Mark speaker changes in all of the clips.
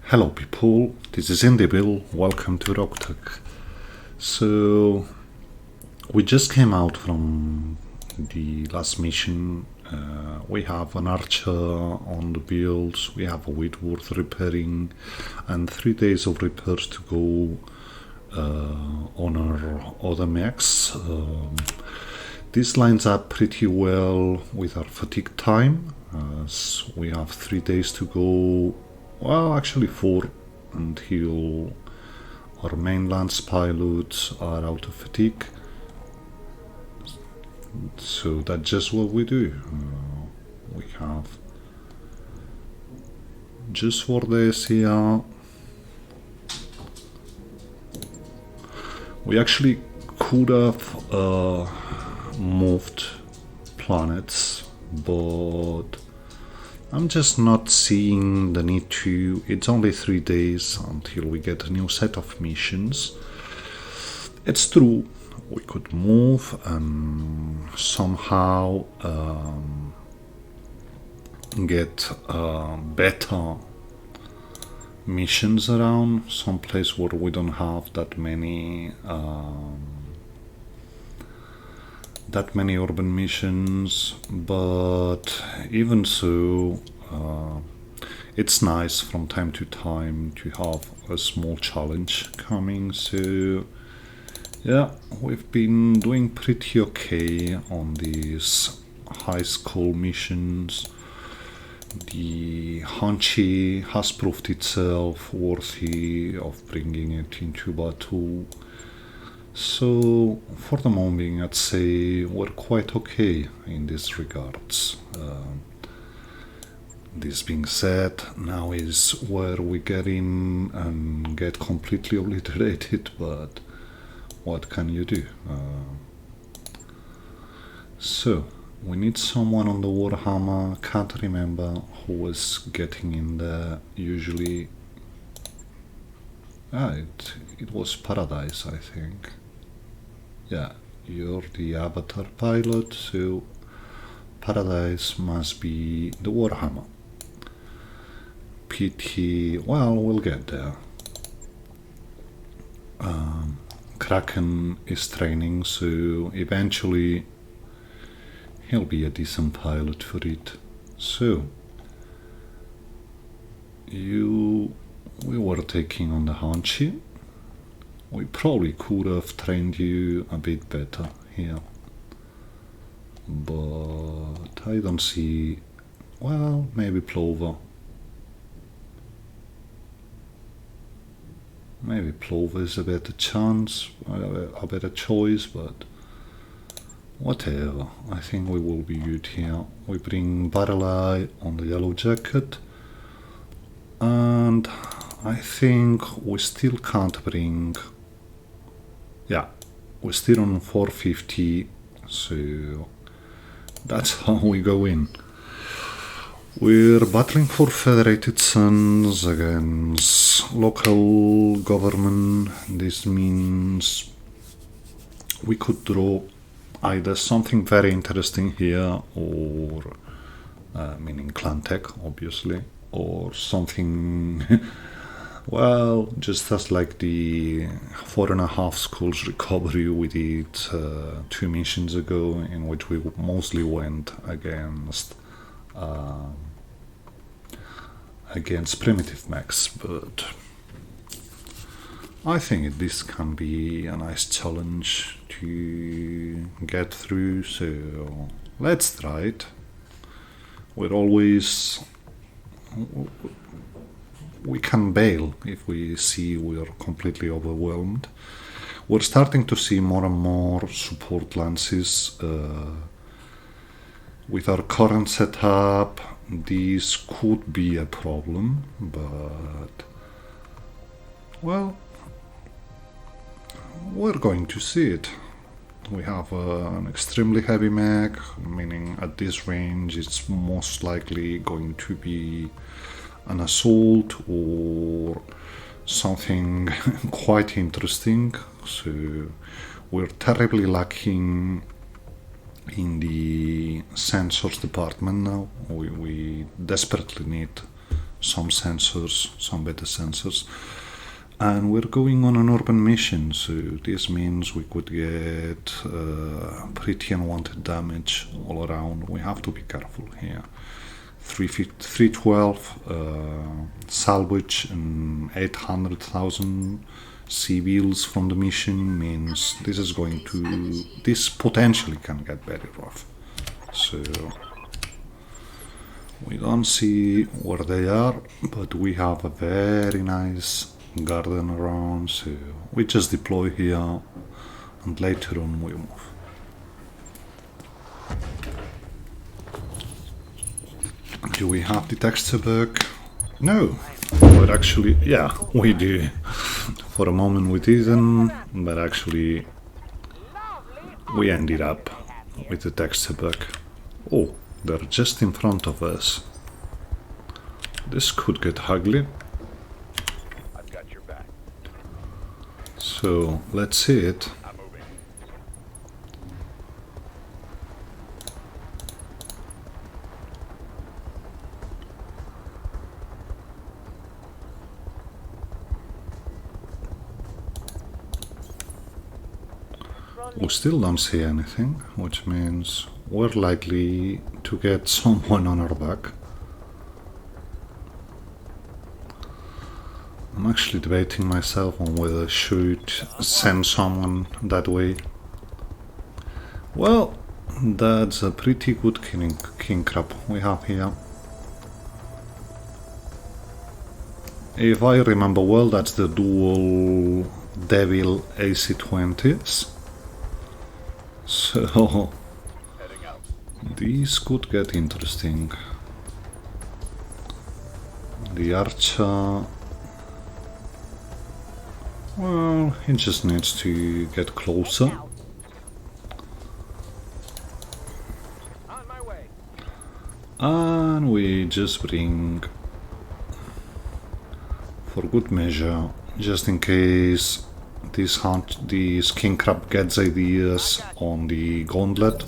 Speaker 1: Hello people, this is Indiebill, welcome to Roguetech. So, we just came out from the last mission. We have an archer on the builds, we have a Whitworth repairing, and 3 days of repairs to go on our other mechs. This lines up pretty well with our fatigue time, as we have 3 days to go. Well, actually 4, until our main lance pilots are out of fatigue. So that's just what we do. We have just for this here. We actually could have moved planets, but I'm just not seeing the need to. It's only 3 days until we get a new set of missions. It's true, we could move and somehow get better missions around, some place where we don't have that many urban missions, but even so, it's nice from time to time to have a small challenge coming. So yeah, we've been doing pretty okay on these high school missions. The Hanschi has proved itself worthy of bringing it into battle. So, for the moment, I'd say we're quite okay in these regards. This being said, now is where we get in and get completely obliterated, but what can you do? So, we need someone on the Warhammer. Can't remember who was getting in there usually. It was Paradise, I think. Yeah, you're the avatar pilot, so Paradise must be the Warhammer. PT, well, we'll get there. Kraken is training, so eventually he'll be a decent pilot for it. So, we were taking on the Hanschi. We probably could have trained you a bit better here, but I don't see. Well, maybe Plover. Maybe Plover is a better chance, a better choice, but whatever. I think we will be good here. We bring Battletech on the yellow jacket, and I think we still can't bring. Yeah, we're still on 450, so that's how we go in. We're battling for Federated Suns against local government. This means we could draw either something very interesting here, or meaning clan tech, obviously, or something. Well, just as like the 4.5 schools recovery we did 2 missions ago, in which we mostly went against primitive mechs, but I think this can be a nice challenge to get through, so let's try it. We can bail if we see we are completely overwhelmed. We're starting to see more and more support lances. With our current setup, this could be a problem, but well, we're going to see it. We have an extremely heavy mech, meaning at this range it's most likely going to be an assault or something quite interesting. So we're terribly lacking in the sensors department now. We desperately need some sensors, some better sensors. And we're going on an urban mission, so this means we could get pretty unwanted damage all around. We have to be careful here. 312 salvage and 800,000 civils from the mission means this potentially can get very rough. So we don't see where they are, but we have a very nice garden around, so we just deploy here and later on we move. Do we have the texture bug? No, but actually, yeah, we do. For a moment we didn't, but actually we ended up with the texture bug. Oh, they're just in front of us. This could get ugly.
Speaker 2: I've got your back.
Speaker 1: So let's see it.
Speaker 2: I'm moving.
Speaker 1: We still don't see anything, which means we're likely to get someone on our back. I'm actually debating myself on whether I should send someone that way. Well, that's a pretty good king crab we have here. If I remember well, that's the dual Devil AC-20s. So these could get interesting. The archer, well, he just needs to get closer.
Speaker 2: On my way.
Speaker 1: And we just bring, for good measure, just in case this king crab gets ideas on the gauntlet.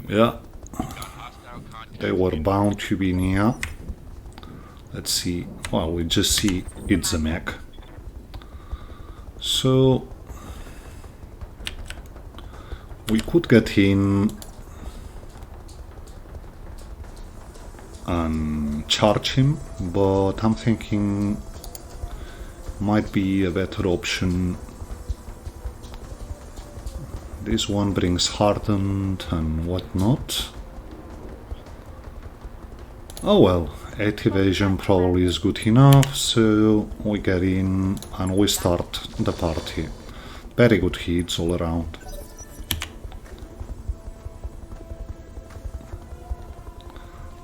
Speaker 1: Yeah, they were bound to be near. Let's see. Well, we just see it's a mech. So we could get in and charge him, but I'm thinking might be a better option. This one brings hardened and whatnot. Oh well, 8 evasion probably is good enough, so we get in and we start the party. Very good hits all around.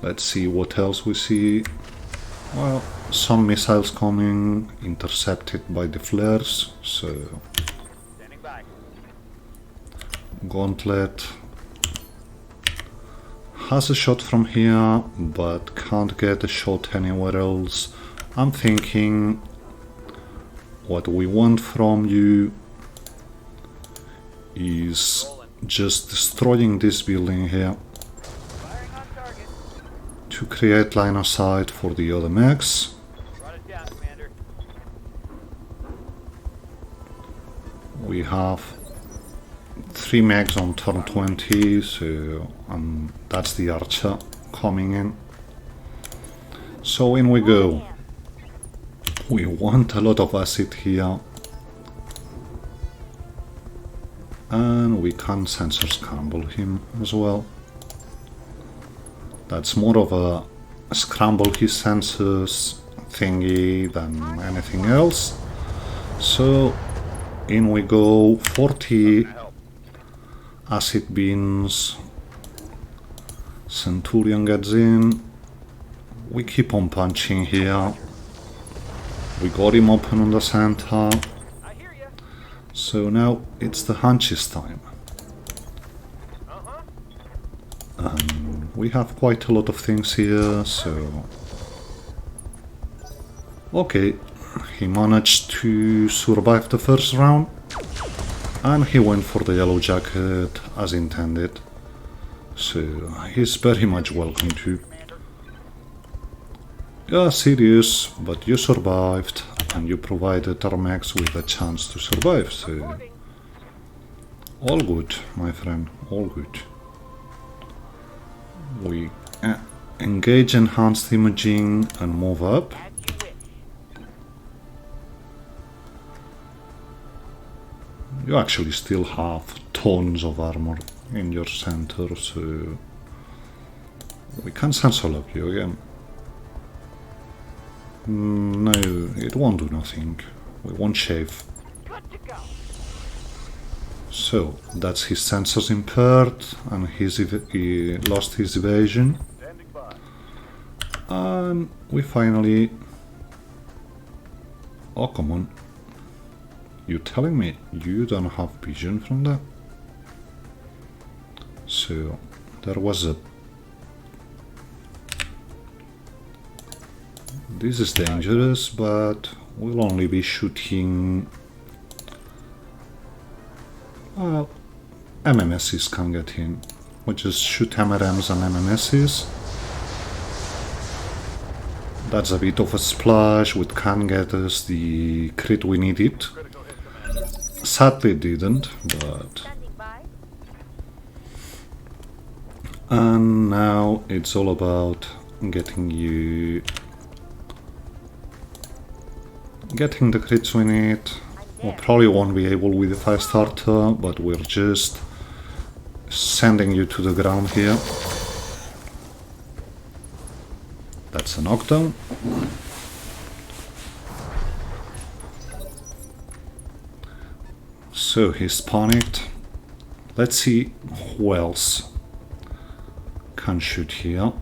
Speaker 1: Let's see what else we see. Well, some missiles coming, intercepted by the flares, so
Speaker 2: Standing by.
Speaker 1: gauntlet has a shot from here, but can't get a shot anywhere else. I'm thinking what we want from you is just destroying this building here
Speaker 2: Firing on target.
Speaker 1: to create line of sight for the other mechs.
Speaker 2: Brought it down, Commander.
Speaker 1: We have 3 mechs on turn 20, so that's the archer coming in. So in we go. We want a lot of acid here. And we can sensor scramble him as well. That's more of a scramble his sensors thingy than anything else. So in we go, 40 acid beams. Centurion gets in. We keep on punching here. We got him open on the center.
Speaker 2: I hear ya.
Speaker 1: So now it's the hunches time. We have quite a lot of things here, so... Okay, he managed to survive the first round. And he went for the yellow jacket as intended. So he's very much welcome to. Yeah, serious, but you survived, and you provided our max with a chance to survive, so...
Speaker 2: Reporting.
Speaker 1: All good, my friend, all good. We engage enhanced imaging and move up.
Speaker 2: As you wish.
Speaker 1: You actually still have tons of armor in your center, so... We can sensor lock you again. No, it won't do nothing. We won't shave.
Speaker 2: Good to go.
Speaker 1: So, that's his sensors impaired, and he lost his evasion.
Speaker 2: Standing by.
Speaker 1: And we finally... Oh, come on. You're telling me you don't have vision from that? So, there was a... This is dangerous, but we'll only be shooting... Well, MMSs can get in. We just shoot MRMs and MMSs. That's a bit of a splash, which can get us the crit we needed.
Speaker 2: Critical hit, Commander.
Speaker 1: Sadly it didn't, but...
Speaker 3: Standing by.
Speaker 1: And now it's all about getting you... Getting the crits we need. We probably won't be able with the 5 starter, but we're just sending you to the ground here. That's a knockdown. So he's panicked. Let's see who else can shoot here.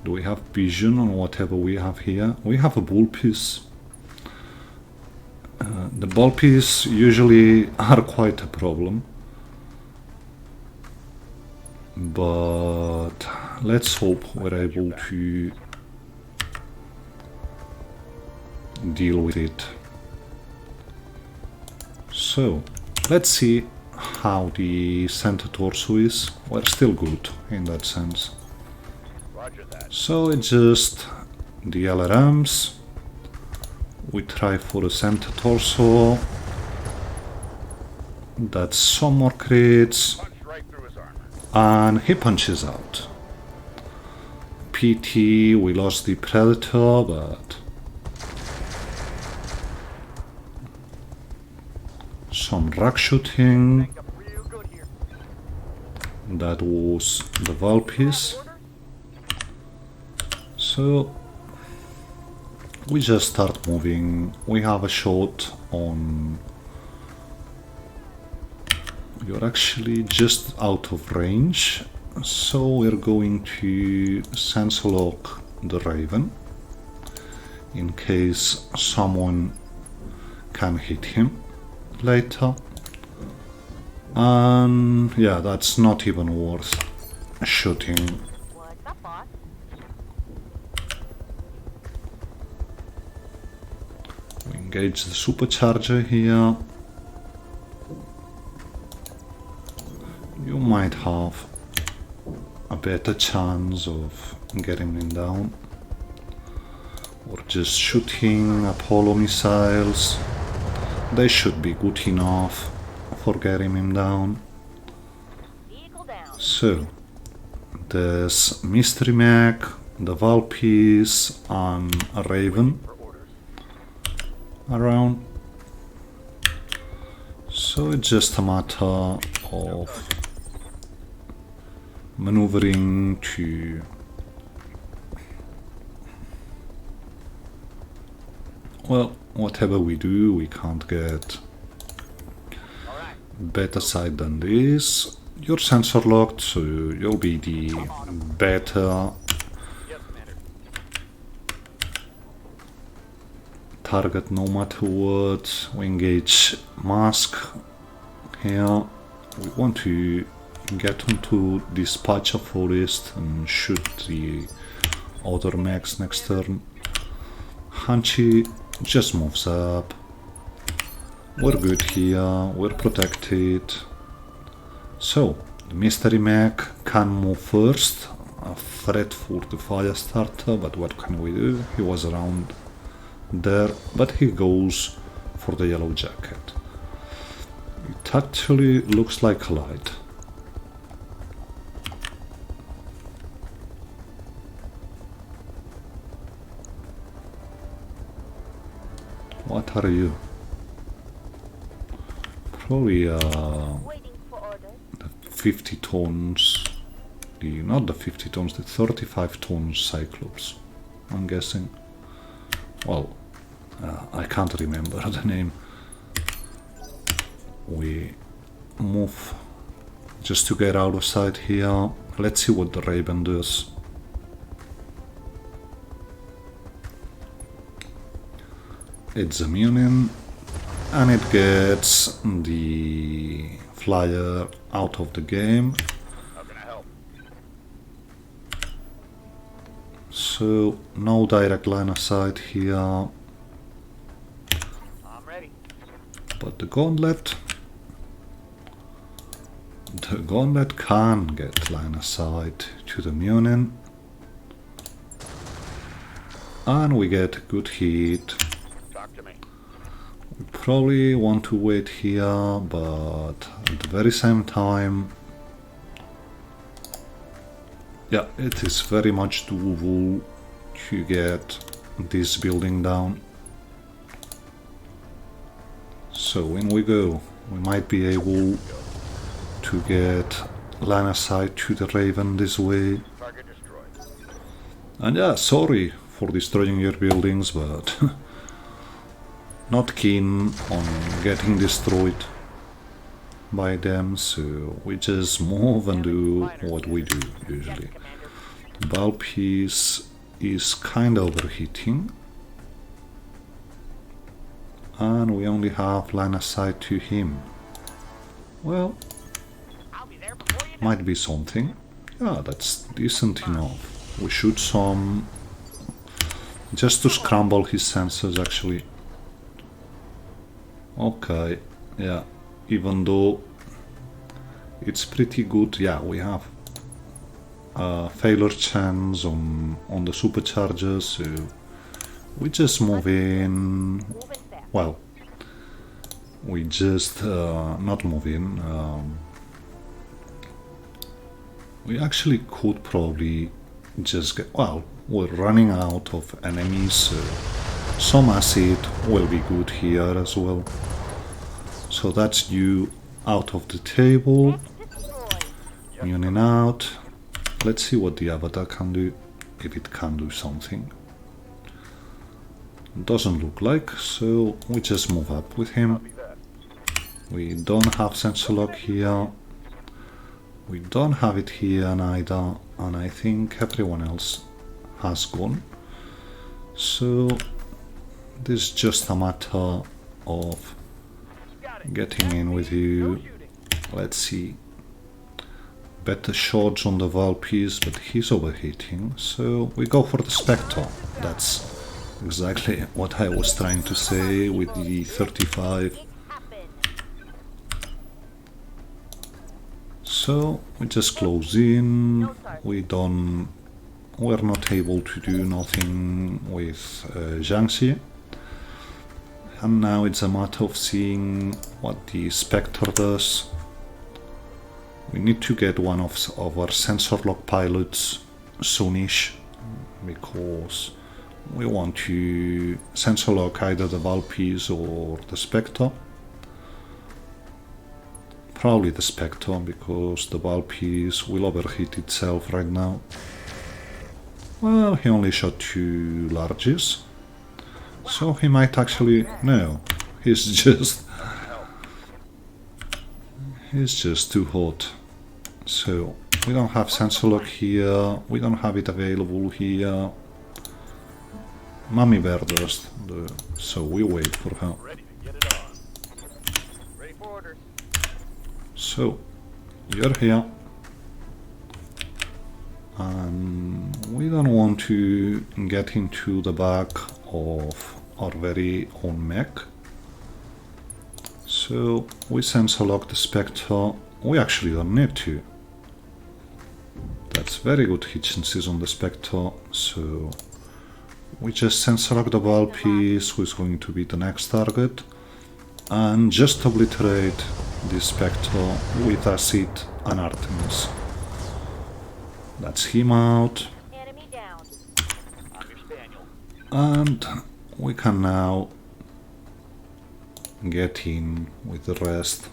Speaker 1: Do we have vision on whatever we have here? We have a bull piece. The ball piece usually are quite a problem, but let's hope we're able to deal with it. So, let's see how the center torso is. We're still good in that sense.
Speaker 2: Roger that.
Speaker 1: So it's just the LRMs. We try for the center torso. That's some more crits.
Speaker 2: Punch right through his armor.
Speaker 1: And he punches out. PT, we lost the Predator, but... Some rack shooting.
Speaker 2: Make up real good here.
Speaker 1: That was the valve piece.
Speaker 2: Order?
Speaker 1: So... We just start moving. We have a shot on... You're actually just out of range, so we're going to sensor lock the Raven in case someone can hit him later. And yeah, that's not even worth shooting.
Speaker 3: What's up, boss?
Speaker 1: We engage the supercharger here. You might have a better chance of getting him down. Or just shooting Apollo missiles. They should be good enough for getting him down.
Speaker 3: Vehicle down.
Speaker 1: So, there's Mystery Mech, the valve piece, and a Raven
Speaker 2: For orders.
Speaker 1: around. So it's just a matter of maneuvering to well, whatever we do, we can't get
Speaker 2: All right.
Speaker 1: better side than this. You're sensor locked, so you'll be the better
Speaker 2: Yes, Commander.
Speaker 1: target no matter what. We engage mask here. We want to get into dispatcher forest and shoot the other mechs next turn. Hanchy just moves up. We're good here, we're protected. So, the mystery mech can move first. threat for the fire starter, but what can we do? He was around there, but he goes for the yellow jacket. It actually looks like a light. What are you? Probably
Speaker 3: Waiting for orders.
Speaker 1: the 50 tons, not the 50 tons, the 35 tons Cyclops, I'm guessing. Well, I can't remember the name. We move just to get out of sight here. Let's see what the Raven does. It's immune and it gets the flyer out of the game.
Speaker 2: How can I help?
Speaker 1: So no direct line of sight here,
Speaker 2: I'm ready.
Speaker 1: but the gauntlet can get line of sight to the Munin, and we get a good hit.
Speaker 2: Talk to me.
Speaker 1: We probably want to wait here, but at the very same time, yeah, it is very much doable to get this building down. So in we go. We might be able to get line of sight to the Raven this way.
Speaker 2: Target destroyed.
Speaker 1: And yeah, sorry for destroying your buildings, but not keen on getting destroyed by them, so we just move and do what we do usually. The ball piece is kind of overheating, and we only have line of sight to him. Well,
Speaker 3: I'll be there before you know.
Speaker 1: might be something. Yeah, that's decent enough. We shoot some just to scramble his sensors actually. Okay, yeah, even though it's pretty good, yeah, we have a failure chance on the superchargers, so we just move in.
Speaker 3: Moving fast.
Speaker 1: Well, we just not move in. We actually could probably just get. Well, we're running out of enemies, so some acid will be good here as well. So that's you out of the table,
Speaker 3: Destroyed.
Speaker 1: Munin out. Let's see what the avatar can do, if it can do something. Doesn't look like, so we just move up with him.
Speaker 2: Be that.
Speaker 1: We don't have sensor lock here. We don't have it here neither, and I think everyone else has gone. So this is just a matter of
Speaker 2: Got it.
Speaker 1: getting in with
Speaker 2: No
Speaker 1: you.
Speaker 2: shooting.
Speaker 1: Let's see. Better shots on the valve piece, but he's overheating, so we go for the Spectre. That's exactly what I was trying to say with the 35.
Speaker 3: It happened.
Speaker 1: So we just close in. We're not able to do nothing with Jiangxi. And now it's a matter of seeing what the Spectre does. We need to get one of our sensor lock pilots soonish, because we want to sensor lock either the valve piece or the Spectre. Probably the Spectre, because the valve piece will overheat itself right now. Well, he only shot 2 larges, so he might actually... No, he's just too hot. So we don't have sensor lock here, we don't have it available here. Mummy Bear does, so we wait for her.
Speaker 2: Ready to get it on. Ready for orders.
Speaker 1: So you're here, and we don't want to get into the back of our very own mech. So we sensor lock the Spectre. We actually don't need to. That's very good efficiencies on the Spectre, so we just sensor the ball piece, who is going to be the next target, and just obliterate this Spectre with Acid and Artemis. That's him out,
Speaker 3: Enemy down.
Speaker 2: I'm your spaniel.
Speaker 1: and we can now get in with the rest.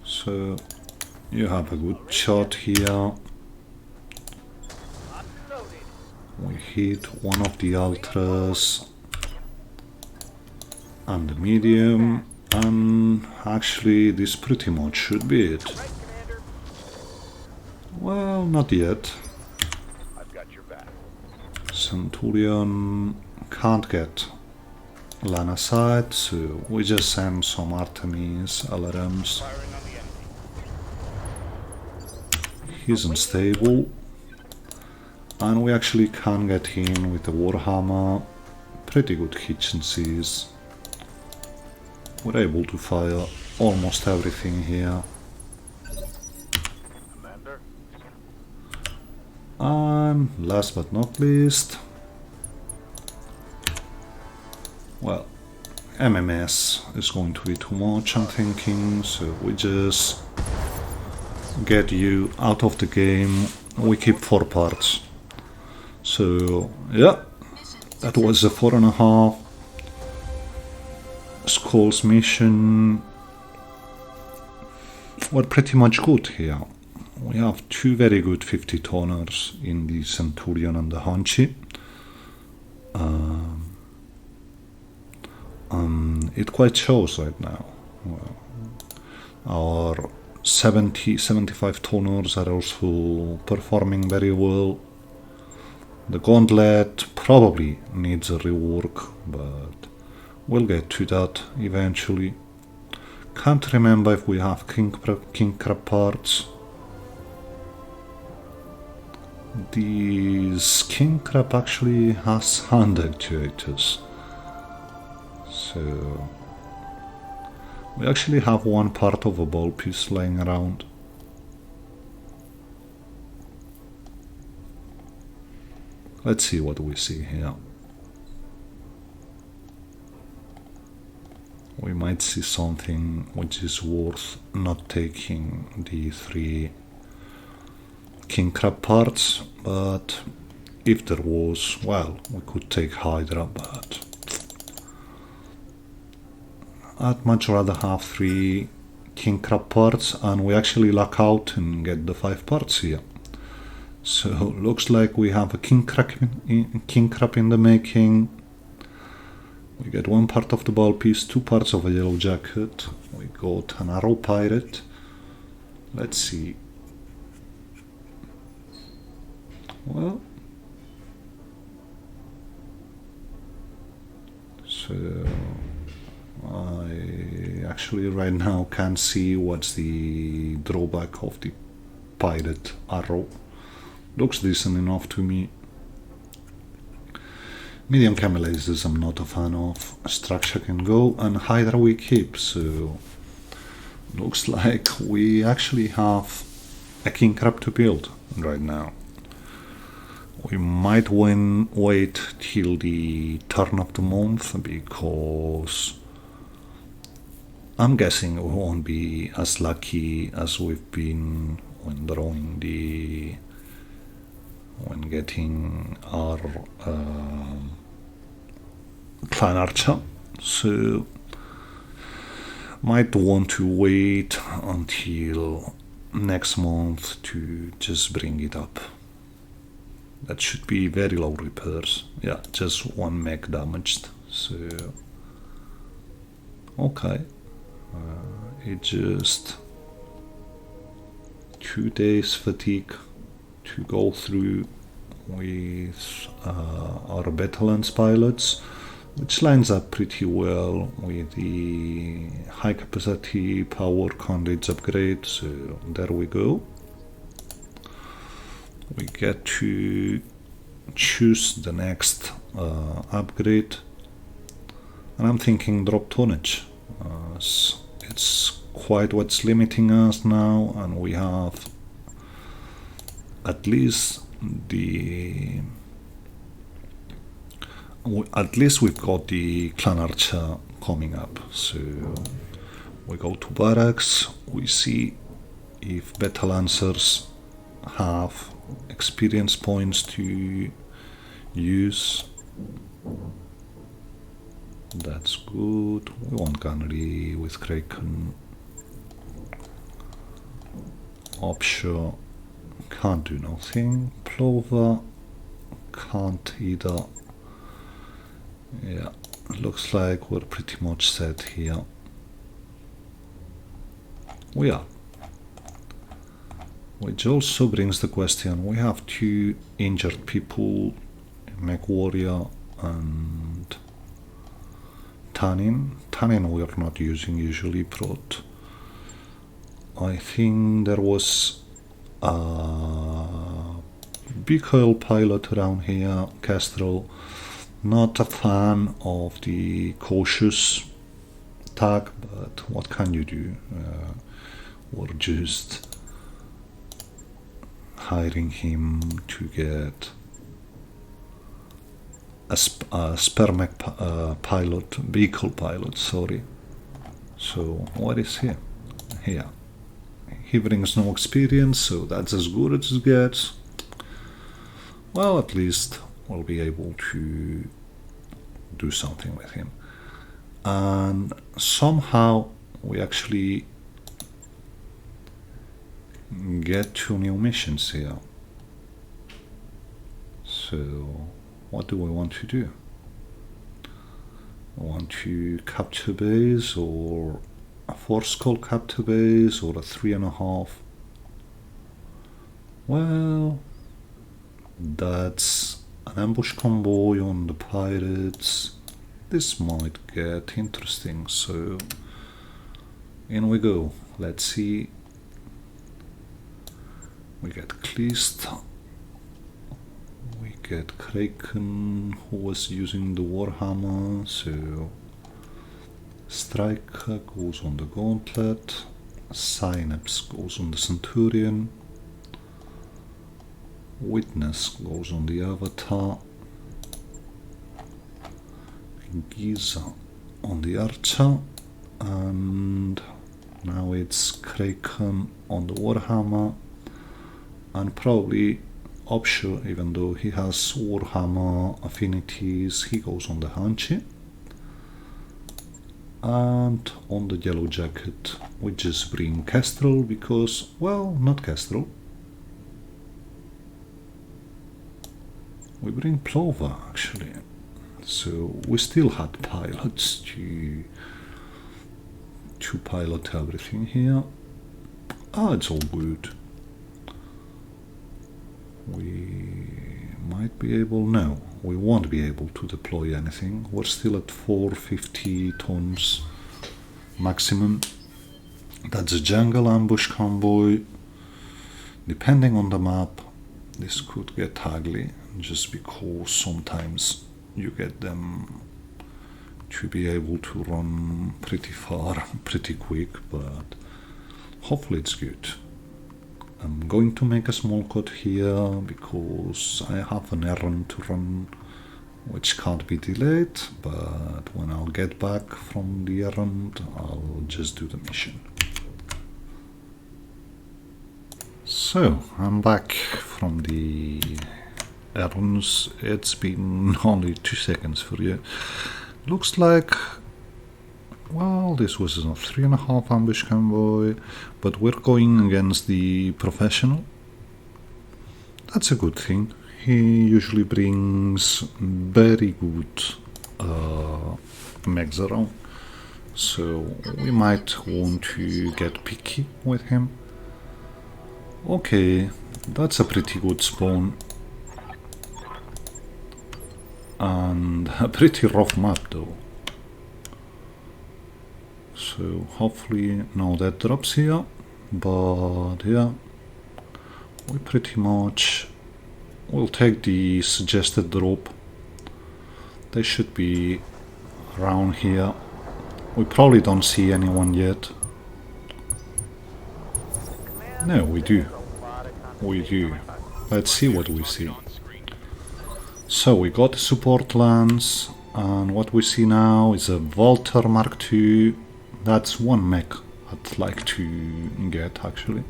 Speaker 1: So you have a good shot here.
Speaker 2: I'm loaded.
Speaker 1: We hit one of the ultras and the medium, and actually this pretty much should be it.
Speaker 2: Right, Commander.
Speaker 1: Well, not yet.
Speaker 2: I've got your back.
Speaker 1: Centurion can't get line of sight, so we just send some Artemis alarms.
Speaker 2: Firing on the enemy.
Speaker 1: He's unstable, and we actually can get in with the Warhammer. Pretty good efficiencies. We're able to fire almost everything here.
Speaker 2: Commander.
Speaker 1: And last but not least, well, MMS is going to be too much, I'm thinking, so we just get you out of the game. We keep 4 parts. So yeah, that was a 4.5 Skulls mission. We're pretty much good here. We have 2 very good 50 toners in the Centurion and the Hanchi. It quite shows right now. Well, our 75 toners are also performing very well. The Gauntlet probably needs a rework, but we'll get to that eventually. Can't remember if we have King Crab parts. This King Crab actually has hand actuators. So we actually have one part of a ball piece laying around. Let's see what we see here. We might see something which is worth not taking the 3 King Crab parts, but if there was, well, we could take Hydra, but I'd much rather have 3 King Crab parts, and we actually luck out and get the 5 parts here. So looks like we have a King Crab in the making. We get 1 part of the ball piece, 2 parts of a yellow jacket. We got an arrow pirate. Let's see. Well, so I actually right now can't see what's the drawback of the pirate arrow. Looks decent enough to me. Medium camel lasers I'm not a fan of. Structure can go, and Hydra we keep, so looks like we actually have a King Crab to build right now. We might wait till the turn of the month, because I'm guessing we won't be as lucky as we've been when drawing when getting our Clan Archer, so might want to wait until next month to just bring it up. That should be very low repairs. Yeah, just 1 mech damaged. So okay, it just 2 days fatigue to go through with our Battlelands pilots, which lines up pretty well with the high capacity power conduits upgrade. So there we go. We get to choose the next upgrade, and I'm thinking drop tonnage. It's quite what's limiting us now, and we have at least we've got the clan archer coming up. So we go to barracks, we see if battle lancers have experience points to use. That's good. We want gunnery with Kraken. Offshore can't do nothing. Plover can't either. Yeah, looks like we're pretty much set here. We are. Which also brings the question, we have 2 injured people, Mech Warrior and Tannin. Tannin we are not using usually, but I think there was a big oil pilot around here, Kestrel. Not a fan of the cautious tag, but what can you do? We're just hiring him to get a spare mech pilot, vehicle pilot, sorry. So what is he? Here. He brings no experience, so that's as good as it gets. Well, at least we'll be able to do something with him. And somehow we actually get 2 new missions here. So what do we want to do? We want to capture base, or a 4-skull capture base, or a 3.5. Well, that's an ambush convoy on the pirates. This might get interesting, so in we go. Let's see. We get Kleist, we get Kraken, who was using the Warhammer, so Striker goes on the Gauntlet, Synapse goes on the Centurion, Witness goes on the Avatar, Giza on the Archer, and now it's Kraken on the Warhammer, and probably Offshore, even though he has Warhammer affinities, he goes on the Hanchi. And on the Yellow Jacket we just bring Kestrel because, well, not Kestrel. We bring Plover actually. So we still had pilots to pilot everything here. Ah, it's all good. We might be able, no, we won't be able to deploy anything. We're still at 450 tons maximum. That's a jungle ambush convoy. Depending on the map, this could get ugly, just because sometimes you get them to be able to run pretty far, pretty quick, but hopefully it's good. I'm going to make a small cut here because I have an errand to run which can't be delayed, but when I'll get back from the errand I'll just do the mission. So I'm back from the errands. It's been only 2 seconds for you. Looks like, well, this was a 3.5 ambush convoy, but we're going against the professional. That's a good thing. He usually brings very good mechs around, so we might want to get picky with him. Okay, that's a pretty good spawn. And a pretty rough map though. So hopefully no death drops here, but yeah, we pretty much will take the suggested drop. They should be around here. We probably don't see anyone yet. No, we do. We do. Let's see what we see. So we got the support lance, and what we see now is a Walter Mark II. That's one mech I'd like to get actually.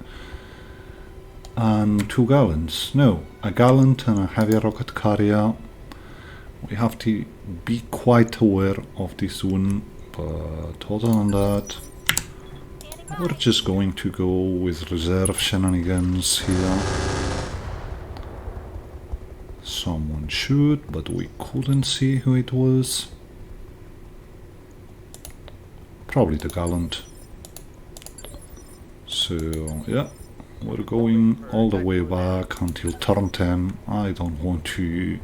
Speaker 1: And 2 gallants. No, a gallant and a heavy rocket carrier. We have to be quite aware of this one, but other than that, we're just going to go with reserve shenanigans here. Someone shoot, but we couldn't see who it was. Probably the gallant. So yeah, we're going all the way back until turn 10. I don't want to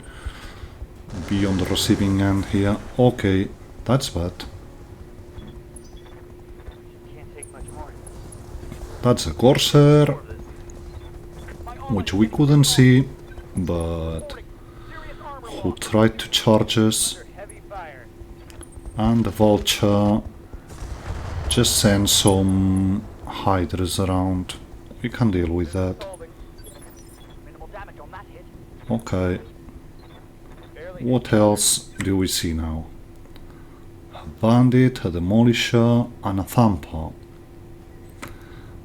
Speaker 1: be on the receiving end here. Okay, that's bad. That's a Corsair, which we couldn't see, but who tried to charge us, and the Vulture just sent some hydras around. We can deal with that. Okay. What else do we see now? A bandit, a demolisher, and a thumper.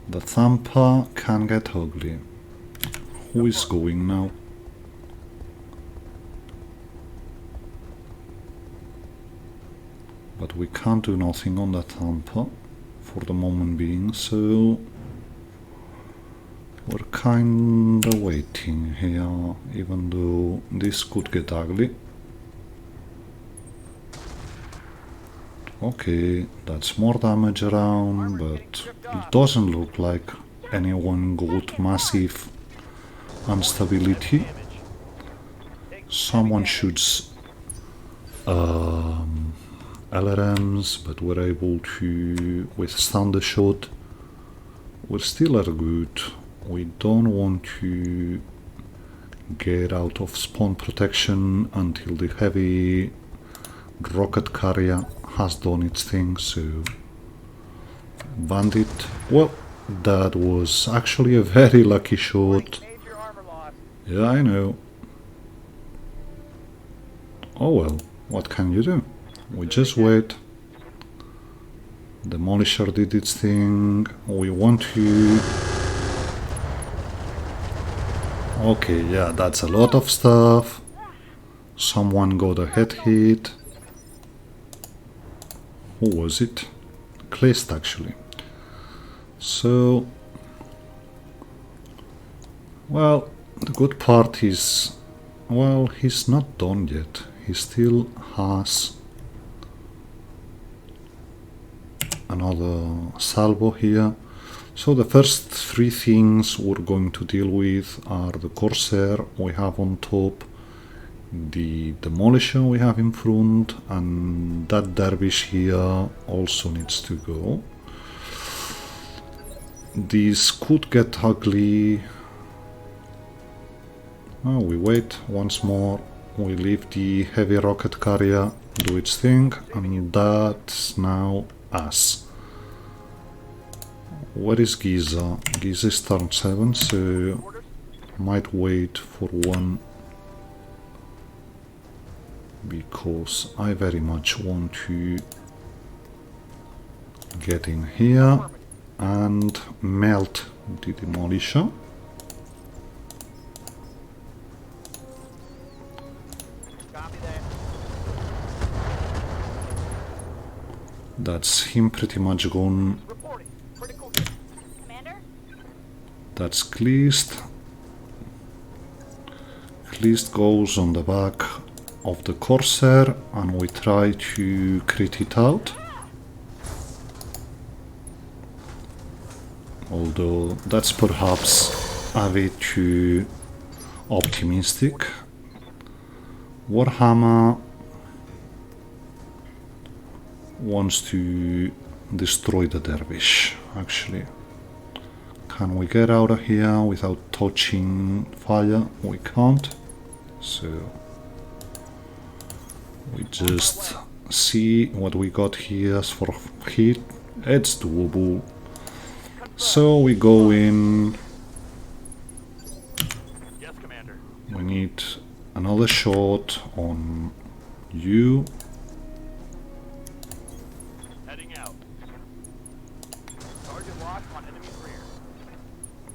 Speaker 1: The thumper can get ugly. Who is going now? But we can't do nothing on that thumper for the moment being, so we're kinda waiting here, even though this could get ugly. Okay, that's more damage around, but it doesn't look like anyone got massive instability. Someone shoots LRMs, but we're able to withstand the shot. We still are good. We don't want to get out of spawn protection until the heavy rocket carrier has done its thing, so bandit, well, that was actually a very lucky shot. Yeah, I know. Oh well, what can you do? We just wait. Demolisher did its thing. We want to... Okay, yeah, that's a lot of stuff. Someone got a head hit. Who was it? Kleist, actually. So, well, the good part is, well, he's not done yet. He still has another salvo here. So the first 3 things we're going to deal with are the Corsair we have on top, the Demolisher we have in front, and that Dervish here also needs to go. This could get ugly. Oh, we wait once more. We leave the heavy rocket carrier do its thing, and that's now us. Where is Giza? Giza is turn 7, so might wait for one, because I very much want to get in here and melt the Demolisher. That's him pretty much gone.
Speaker 3: Commander?
Speaker 1: That's Kleist. Kleist goes on the back of the Corsair and we try to crit it out. Although that's perhaps a bit too optimistic. Warhammer wants to destroy the Dervish, actually. Can we get out of here without touching fire? We can't. So we just see what we got here as for hit. It's doable. So we go in we need another shot on you.
Speaker 2: Heading out. Target locked on enemy rear.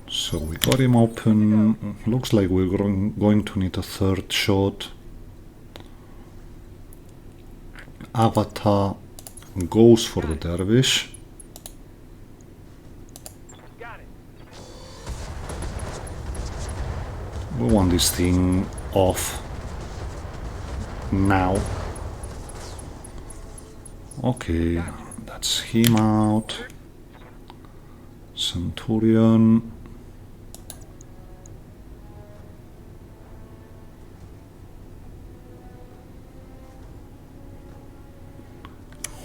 Speaker 1: So we got him open. Looks like we're going to need a third shot. Avatar goes for the dervish.
Speaker 2: Got it.
Speaker 1: We want this thing off now. Okay, that's him out. Centurion.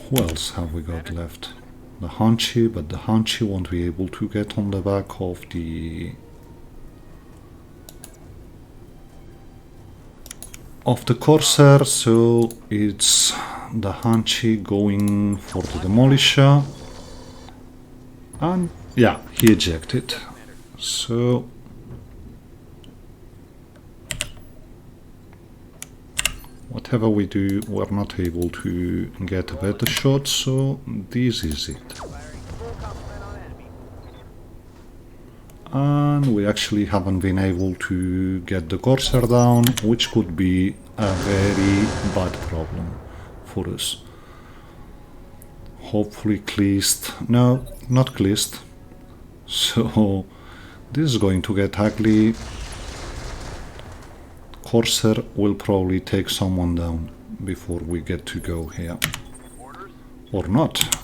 Speaker 1: Who else have we got left? The Hanchi, but the Hanchi won't be able to get on the back of the Corsair, so it's the Hanchi going for the Demolisher. And yeah, he ejected. So whatever we do, we're not able to get a better shot, so this is it.
Speaker 2: Firing full complement on enemy.
Speaker 1: And we actually haven't been able to get the Corsair down, which could be a very bad problem for us. Hopefully Kleist, no, not Kleist. So this is going to get ugly. Corsair will probably take someone down before we get to go here.
Speaker 2: Orders.
Speaker 1: Or not.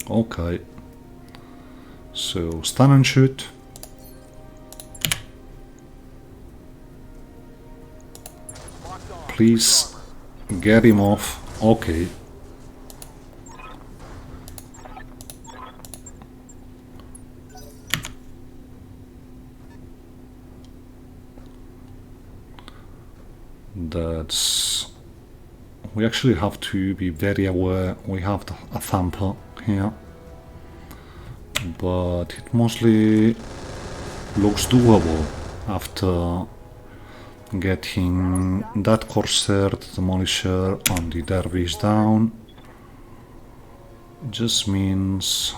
Speaker 1: Okay. So stun and shoot.
Speaker 2: Locked on.
Speaker 1: Please get him off. Okay. That's... We actually have to be very aware. We have a thumper here. But it mostly looks doable after getting that Corsair, the Demolisher and the Dervish down. Just means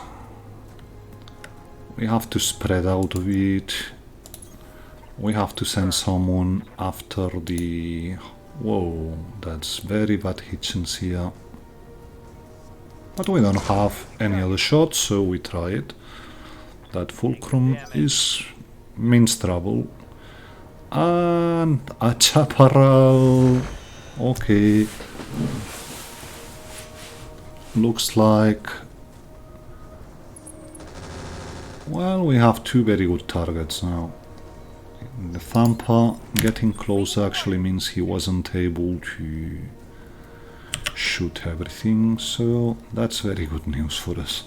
Speaker 1: we have to spread out a bit. We have to send someone after the... Whoa, that's very bad hitchens here. But we don't have any other shots, so we try it. That Fulcrum means trouble. And a Chaparral. Okay. Looks like... Well, we have two very good targets now. The Thumper getting closer actually means he wasn't able to shoot everything, so that's very good news for us.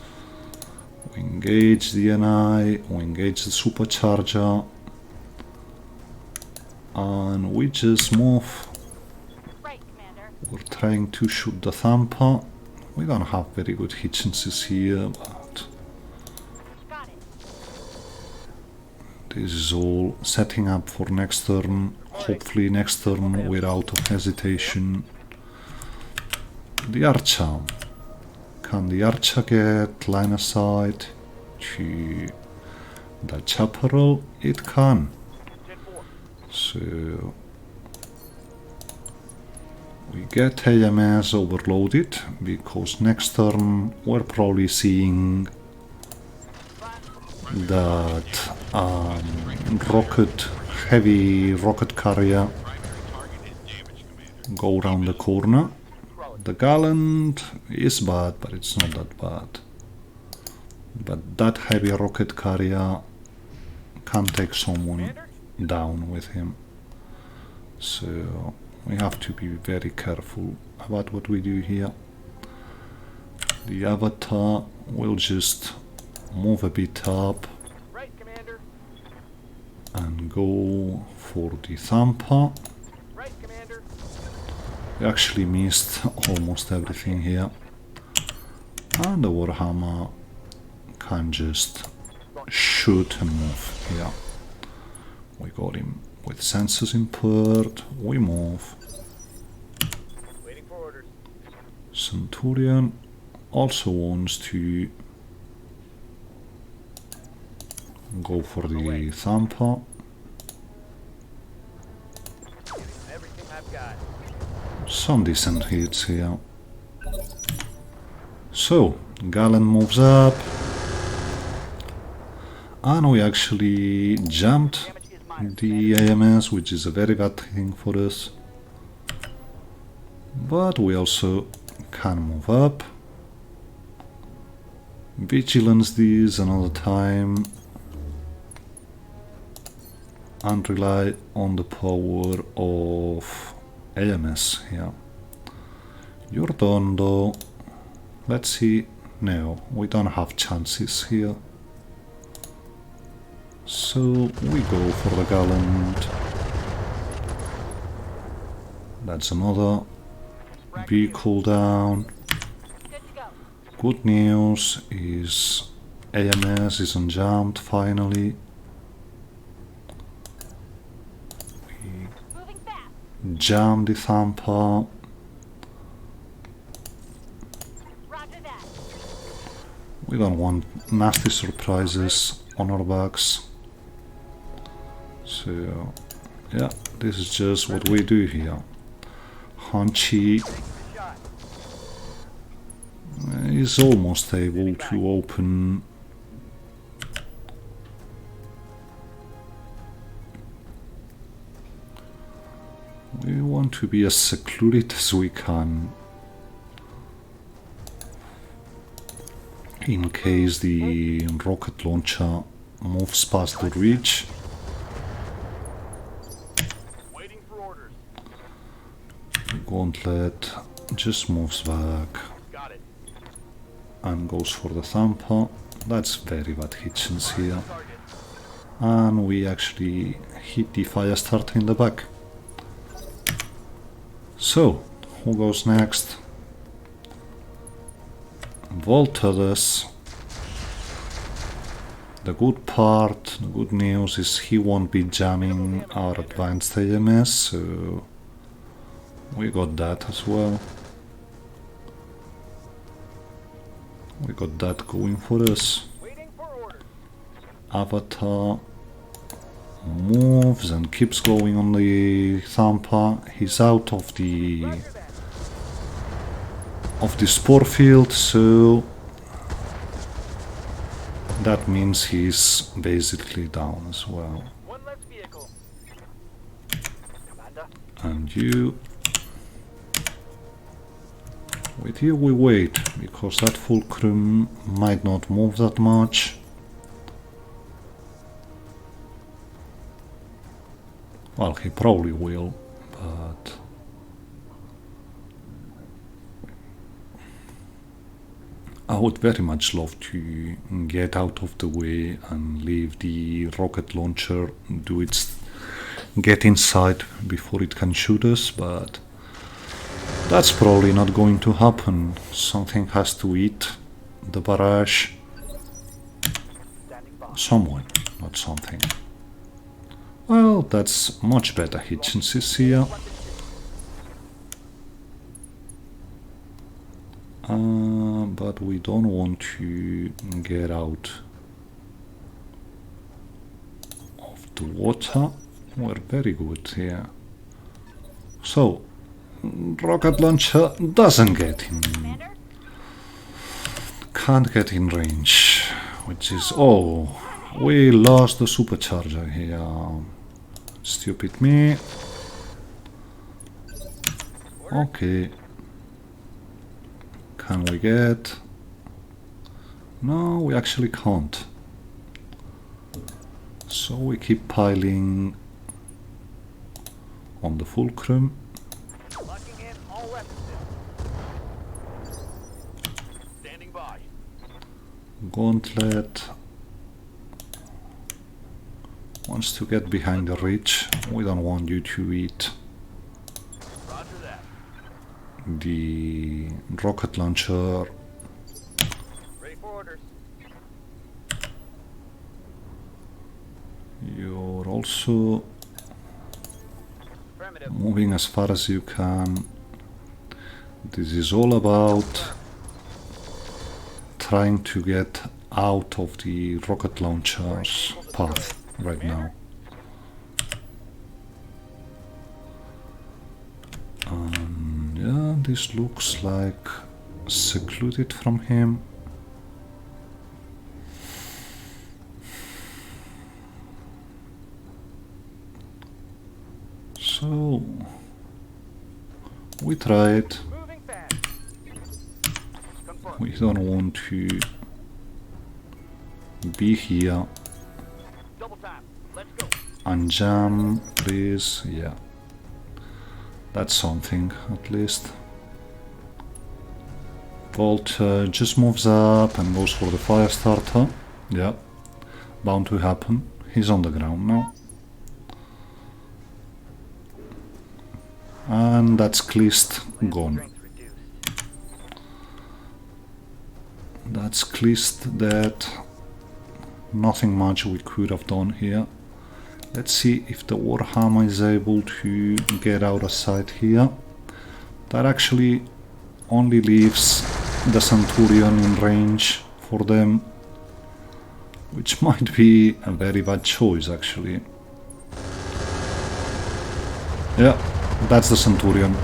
Speaker 1: We engage the NI, we engage the Supercharger, and we just move.
Speaker 3: Right, Commander.
Speaker 1: We're trying to shoot the Thumper. We don't have very good hit chances here, but
Speaker 3: Got it.
Speaker 1: this is all setting up for next turn. Hopefully next turn we're out of hesitation. The Archer. Can the Archer get line of sight to the Chaparral? It can.
Speaker 2: 10-4.
Speaker 1: So we get AMS overloaded because next turn we're probably seeing that heavy rocket carrier go around the corner. The Gallant is bad, but it's not that bad. But that heavy rocket carrier can take someone down with him. So we have to be very careful about what we do here. The Avatar will just move a bit up
Speaker 2: Right, Commander.
Speaker 1: and go for the Thumper.
Speaker 2: Right, Commander.
Speaker 1: We actually missed almost everything here. And the Warhammer can just shoot and move. Yeah, we got him With sensors impaired, we move.
Speaker 2: Waiting for orders.
Speaker 1: Centurion also wants to go for the Thampa.
Speaker 2: Everything I've got.
Speaker 1: Some decent hits here. So, Galen moves up. And we actually jumped
Speaker 2: Damage is minor.
Speaker 1: the AMS, which is a very bad thing for us. But we also can move up. Vigilance these another time. And rely on the power of AMS here. You're done though. Let's see. No, we don't have chances here. So we go for the Gallant. That's another vehicle down.
Speaker 3: Good to go.
Speaker 1: Good news is AMS isn't jammed finally.
Speaker 3: Moving fast.
Speaker 1: Jam the Thampa.
Speaker 3: Roger that.
Speaker 1: We don't want nasty surprises on our backs. So, yeah, this is just what we do here. Hunchy
Speaker 2: Shot.
Speaker 1: is almost able to open. We want to be as secluded as we can in case the rocket launcher moves past the reach.
Speaker 2: Waiting for orders.
Speaker 1: Gauntlet just moves back
Speaker 2: Got it.
Speaker 1: and goes for the Thampa. That's very bad hit chance here.
Speaker 2: Target.
Speaker 1: And we actually hit the fire starter in the back. So, who goes next? Voltadas. The good part, the good news is he won't be jamming our advanced AMS, so we got that as well. We got that going for us.
Speaker 2: Waiting for orders.
Speaker 1: Avatar moves and keeps going on the Thampa. He's out of the spore field, so that means he's basically down as well.
Speaker 2: One less vehicle. Commander.
Speaker 1: And you, with you we wait, because that fulcrum might not move that much. Well, he probably will, but I would very much love to get out of the way and leave the rocket launcher do its get inside before it can shoot us, but that's probably not going to happen. Something has to eat the barrage.
Speaker 2: Standing by.
Speaker 1: Someone, not something. Well, that's much better hit chances here. But we don't want to get out of the water. We're very good here. So, rocket launcher doesn't get in,
Speaker 3: Commander?
Speaker 1: can't get in range, which is, oh, we lost the supercharger here. Stupid me. Okay. Can we get? No, we actually can't. So we keep piling on the fulcrum.
Speaker 2: Locking in all weapons. Standing by.
Speaker 1: Gauntlet wants to get behind the ridge. We don't want you to eat
Speaker 2: Roger that.
Speaker 1: the rocket launcher.
Speaker 2: Ready for orders.
Speaker 1: You're also moving as far as you can. This is all about trying to get out of the rocket launcher's path right now. Yeah, this looks like secluded from him. So we tried.
Speaker 2: Moving fast. Confirmed.
Speaker 1: We don't want to be here
Speaker 2: Double time. Let's go.
Speaker 1: and jam, please. Yeah, that's something at least. Volt just moves up and goes for the fire starter. Yeah, bound to happen. He's on the ground now. And that's Klist gone.
Speaker 2: Strength reduced.
Speaker 1: That's Klist dead. Nothing much we could have done here. Let's see if the Warhammer is able to get out of sight here. That actually only leaves the Centurion in range for them, which might be a very bad choice actually. Yeah, that's the Centurion.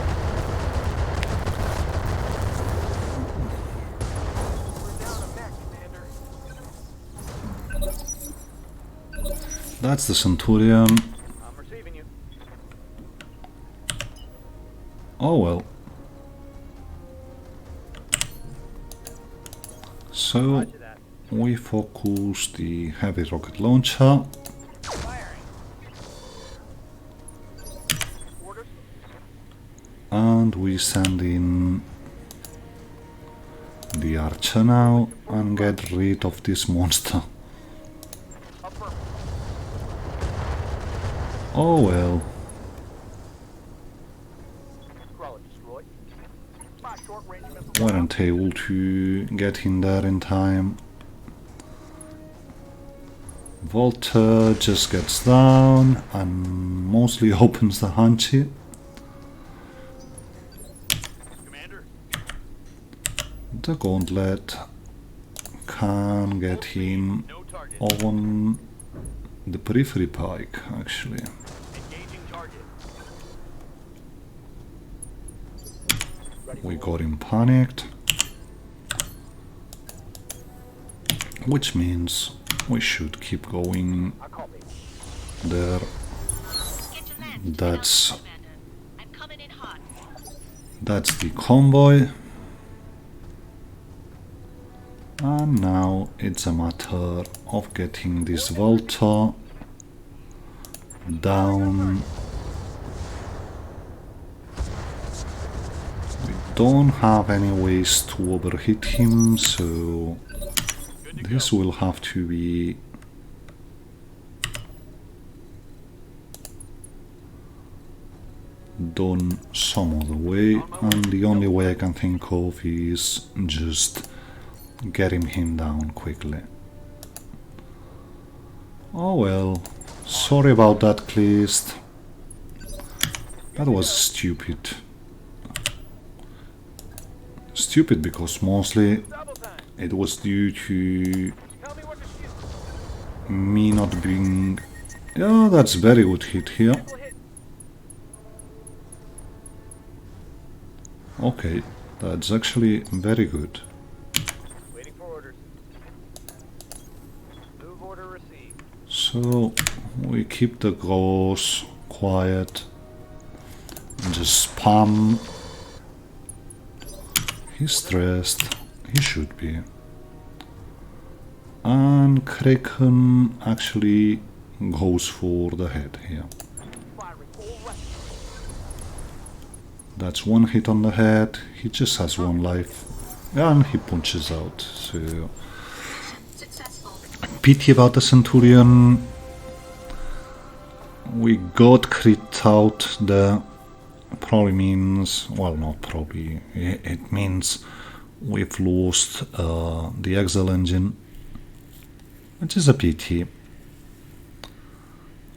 Speaker 1: That's the Centurion.
Speaker 2: I'm receiving you.
Speaker 1: Oh well. So
Speaker 2: Roger that.
Speaker 1: we focus the heavy rocket launcher.
Speaker 2: Firing. Orders.
Speaker 1: And we send in the archer now and get rid of this monster.
Speaker 2: Affirm.
Speaker 1: Oh well.
Speaker 2: Crawler destroyed. My short range missile.
Speaker 1: Weren't able to get in there in time. Volta just gets down and mostly opens the hanchy.
Speaker 2: Commander.
Speaker 1: The gauntlet can get him
Speaker 2: No target.
Speaker 1: on the periphery pike actually.
Speaker 2: Engaging target.
Speaker 1: We got him panicked, which means we should keep going
Speaker 2: I copy.
Speaker 1: there.
Speaker 3: Get to land.
Speaker 1: That's
Speaker 3: Commander. I'm coming in hot.
Speaker 1: that's the convoy. And now it's a matter of getting this Volta down. We don't have any ways to overhit him, so this will have to be done some other way, and the only way I can think of is just getting him down quickly. Oh well, sorry about that, Klist. That was stupid. Stupid because mostly
Speaker 2: Double time.
Speaker 1: it was due to
Speaker 2: Tell me what to shoot.
Speaker 1: me not being... Yeah, that's very good hit here.
Speaker 2: We'll hit.
Speaker 1: Okay, that's actually very good.
Speaker 2: Waiting for orders. Move order received.
Speaker 1: So we keep the goals quiet and just spam. He's stressed, he should be. And Kraken actually goes for the head here.
Speaker 2: Firing all weapons.
Speaker 1: That's one hit on the head, he just has one life. And he punches out, so...
Speaker 3: Successful.
Speaker 1: Pity about the Centurion. We got crit out there. Probably means, well, not probably, it means we've lost the Excel engine, which is a pity.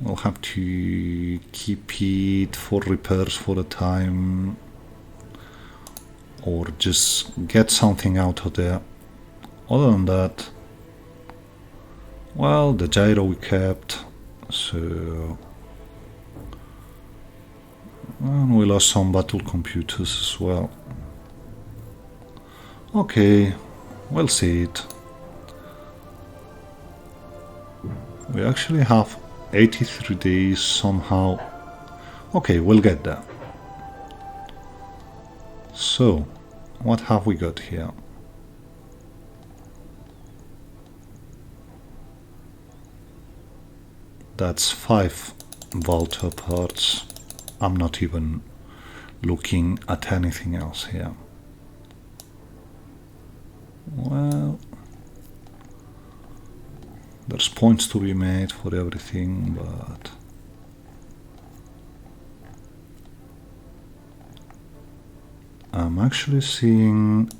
Speaker 1: We'll have to keep it for repairs for the time, or just get something out of there. Other than that, well, the gyro we kept, so, and we lost some battle computers as well. Okay, we'll see it. We actually have 83 days somehow. Okay, we'll get there. So, what have we got here? That's 5 Volta parts. I'm not even looking at anything else here. Well, there's points to be made for everything, but I'm actually seeing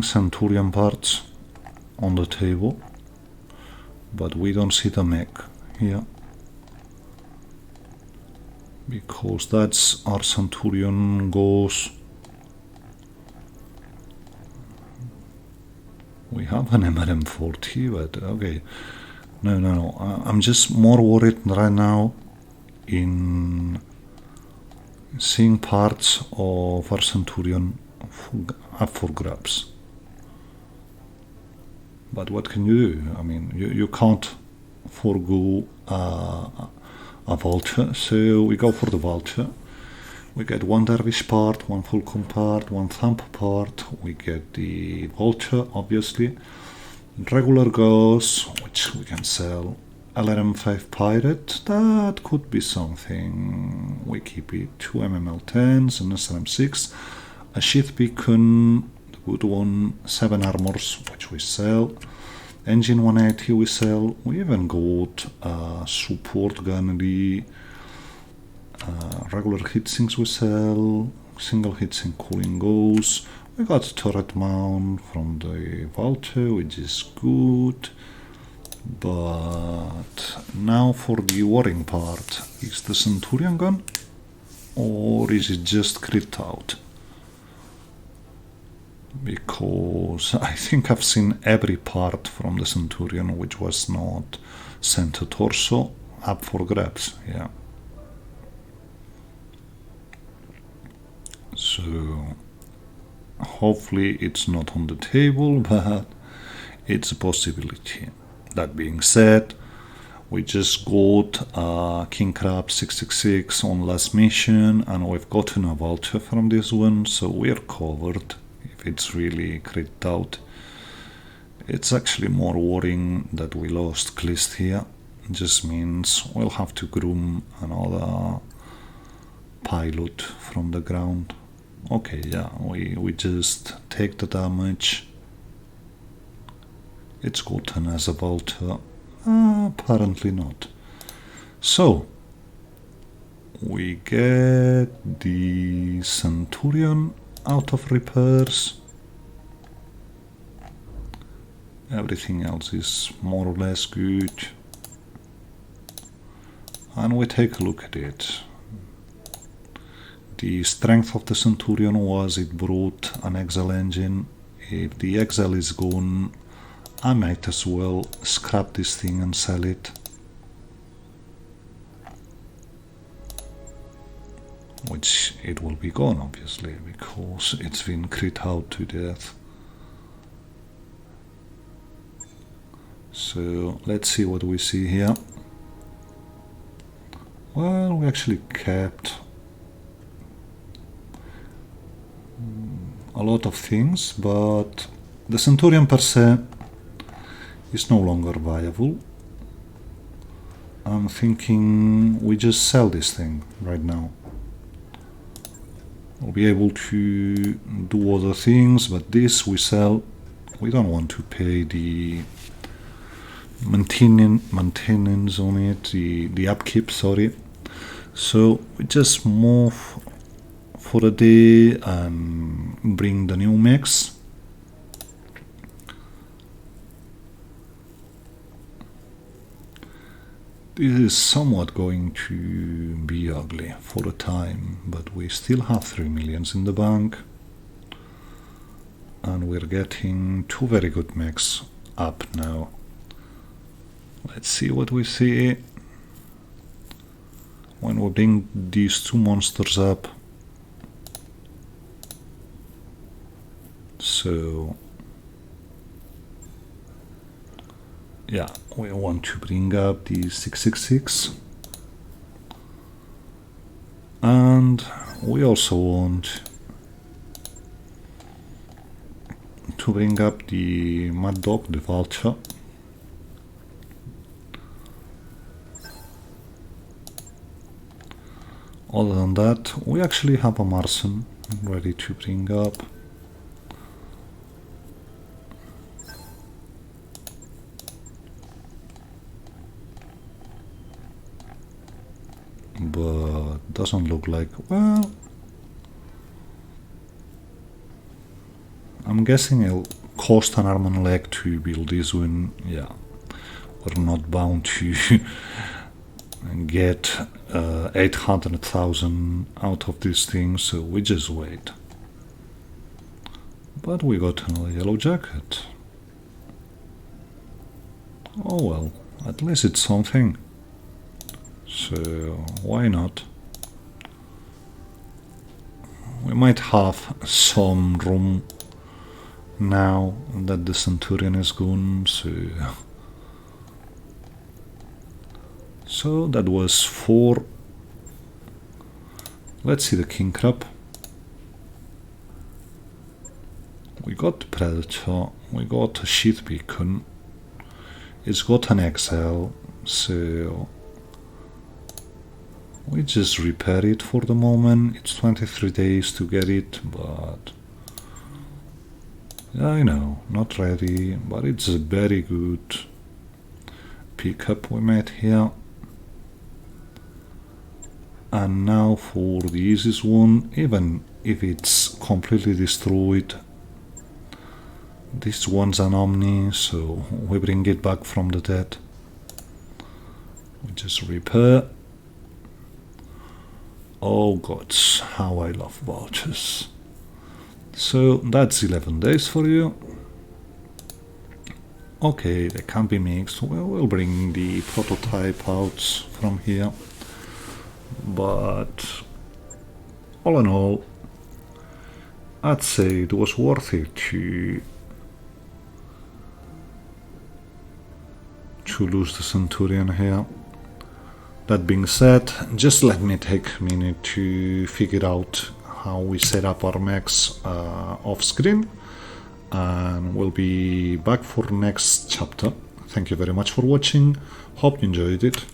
Speaker 1: Centurion parts on the table, but we don't see the mech here, because that's our Centurion goes. We have an MRM40, but okay. No. I'm just more worried right now in seeing parts of our Centurion up for grabs. But what can you do? I mean, you can't forego a vulture, so we go for the vulture. We get one dervish part, one falcon part, one thump part. We get the vulture, obviously. Regular goes, which we can sell. LRM5 pirate, that could be something. We keep it. 2 MML10s and SRM6. A sheath beacon, the good one. 7 armors, which we sell. Engine 180 we sell. We even got support gunnery. Regular heatsinks we sell. Single heatsink cooling goes. We got turret mount from the Vulture, which is good. But now for the worrying part, is the Centurion gun, or is it just crit out? Because I think I've seen every part from the Centurion which was not center torso up for grabs, yeah. So hopefully it's not on the table, but it's a possibility. That being said, we just got King Crab 666 on last mission, and we've gotten a vulture from this one, so we're covered if it's really crit out. It's actually more worrying that we lost Klist here. It just means we'll have to groom another pilot from the ground. Okay, yeah, we just take the damage. It's gotten as a vulture. Apparently not. So, we get the Centurion out of repairs. Everything else is more or less good. And we take a look at it. The strength of the Centurion was it brought an Excel engine. If the Excel is gone, I might as well scrap this thing and sell it. Which it will be gone, obviously, because it's been crit out to death. So let's see what we see here. Well, we actually kept a lot of things, but the Centurion per se is no longer viable. I'm thinking we just sell this thing right now. We'll be able to do other things, but this we sell. We don't want to pay the maintenance on it, the upkeep, sorry. So we just move for a day and bring the new mechs. This is somewhat going to be ugly for the time, but we still have 3 millions in the bank. And we're getting 2 very good mechs up now. Let's see what we see when we bring these 2 monsters up. So yeah, we want to bring up the 666, and we also want to bring up the Mad Dog, the Vulture. Other than that, we actually have a Marson ready to bring up. But doesn't look like, well, I'm guessing it'll cost an arm and leg to build this one. Yeah, we're not bound to get 800,000 out of this thing, so we just wait. But we got a yellow jacket. Oh well, at least it's something. So why not? We might have some room now that the Centurion is gone, so that was 4. Let's see the King Crab. We got the Predator, we got a Sheath Beacon, it's got an XL, so we just repair it for the moment. It's 23 days to get it, but I know, not ready, but it's a very good pickup we made here. And now for the easiest one, even if it's completely destroyed, this one's an Omni, so we bring it back from the dead. We just repair. Oh gods, how I love vultures. So that's 11 days for you. Okay, they can be mixed. Well, we'll bring the prototype out from here. But all in all, I'd say it was worth it to lose the Centurion here. That being said, just let me take a minute to figure out how we set up our mechs off screen, and we'll be back for next chapter. Thank you very much for watching, hope you enjoyed it.